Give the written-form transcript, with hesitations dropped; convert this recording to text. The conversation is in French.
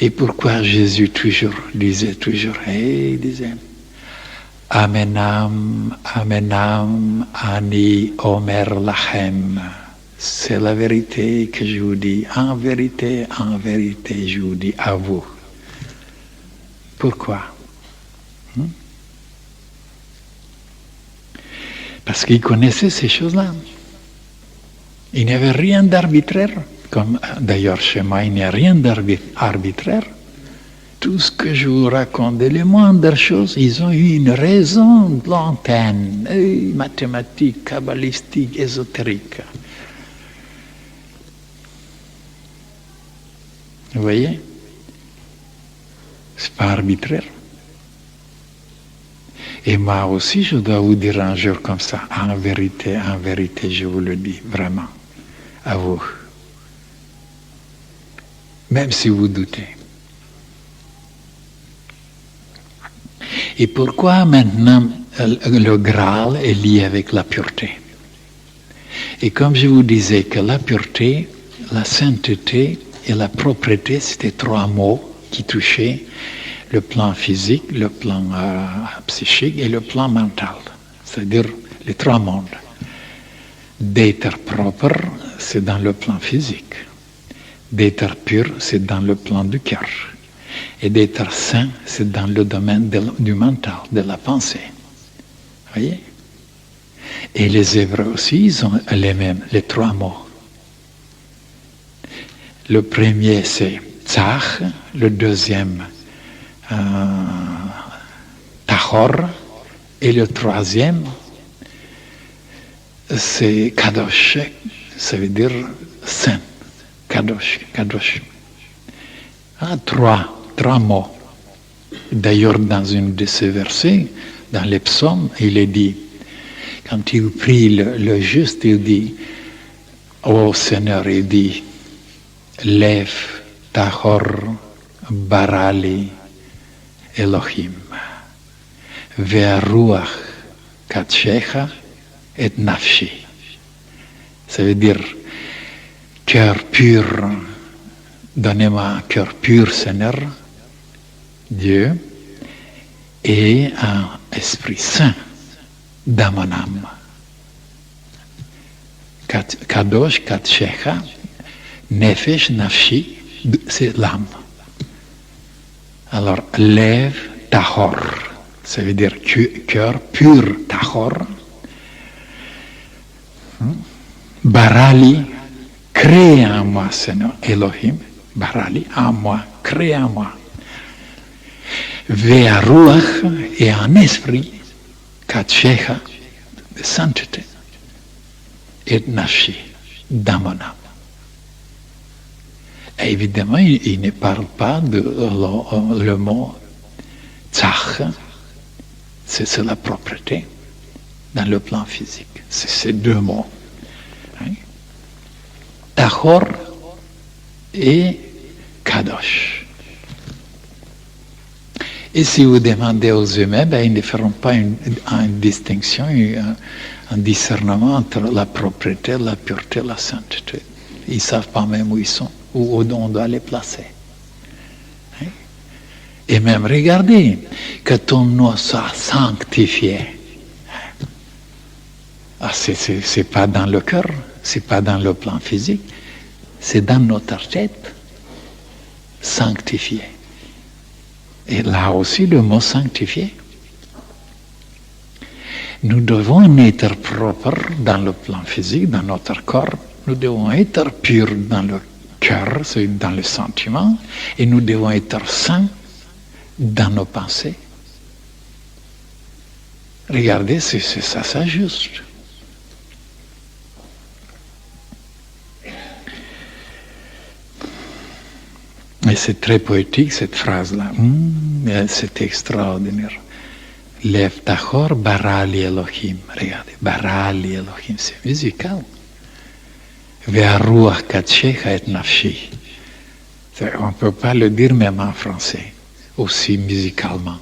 Et pourquoi Jésus disait toujours, il disait, Amenam, Amenam, Ani Omer Lachem. C'est la vérité que je vous dis. En vérité, je vous dis à vous. Pourquoi? Parce qu'il connaissait ces choses-là. Il n'y avait rien d'arbitraire. Comme d'ailleurs chez moi, il n'y a rien d'arbitraire. Tout ce que je vous raconte, les moindres choses, ils ont eu une raison lointaine, mathématique, kabbalistique, ésotérique. Vous voyez? C'est pas arbitraire. Et moi aussi, je dois vous dire un jour comme ça, en vérité, je vous le dis, vraiment, à vous. Même si vous doutez. Et pourquoi maintenant le Graal est lié avec la pureté? Et comme je vous disais que la pureté, la sainteté et la propreté, c'était trois mots qui touchaient le plan physique, le plan psychique et le plan mental. C'est-à-dire les trois mondes. D'être propre, c'est dans le plan physique. D'être pur, c'est dans le plan du cœur. Et d'être saint, c'est dans le domaine du mental, de la pensée. Vous voyez? Et les Hébreux aussi, ils ont les mêmes, les trois mots. Le premier, c'est tzach, le deuxième, tahor, et le troisième, c'est kadosh, ça veut dire saint. Kadosh. Trois mots. D'ailleurs, dans un de ces versets, dans les psaumes, il est dit, quand il prie le juste, il dit, ô Seigneur, il dit, Lev, Tahor, Barali, Elohim, Ve'aruach, Katshecha, et Nafshi. Ça veut dire, cœur pur, donnez-moi un cœur pur, Seigneur, Dieu, et un esprit saint dans mon âme. Kadosh, Katshecha, Nefesh, Nafshi, c'est l'âme. Alors, Lev, Tahor, ça veut dire cœur pur, Tahor. Barali, crée en moi, Seigneur, Elohim, Barali, en moi, crée en moi. Ve'aruach, et un esprit, Katshecha, de sainteté, et Nafshi, dans mon âme. Et évidemment, il ne parle pas de le mot tzach, c'est la propreté dans le plan physique. C'est ces deux mots. Hein? Tahor et Kadosh. Et si vous demandez aux humains, ils ne feront pas une distinction, un discernement entre la propreté, la pureté, la sainteté. Ils ne savent pas même où ils sont, où on doit les placer. Hein? Et même, regardez, que ton nom soit sanctifié. Ah, c'est pas dans le cœur, c'est pas dans le plan physique, c'est dans notre tête. Sanctifié. Et là aussi, le mot sanctifié. Nous devons être propres dans le plan physique, dans notre corps. Nous devons être purs dans le cœur, c'est dans les sentiments. Et nous devons être saints dans nos pensées. Regardez, c'est ça juste. Et c'est très poétique cette phrase-là. C'est extraordinaire. Lev Tahor Barali Elohim. Regardez, Barali Elohim, c'est musical. Ve'aruach Katshecha et Nafshi. On ne peut pas le dire même en français, aussi musicalement.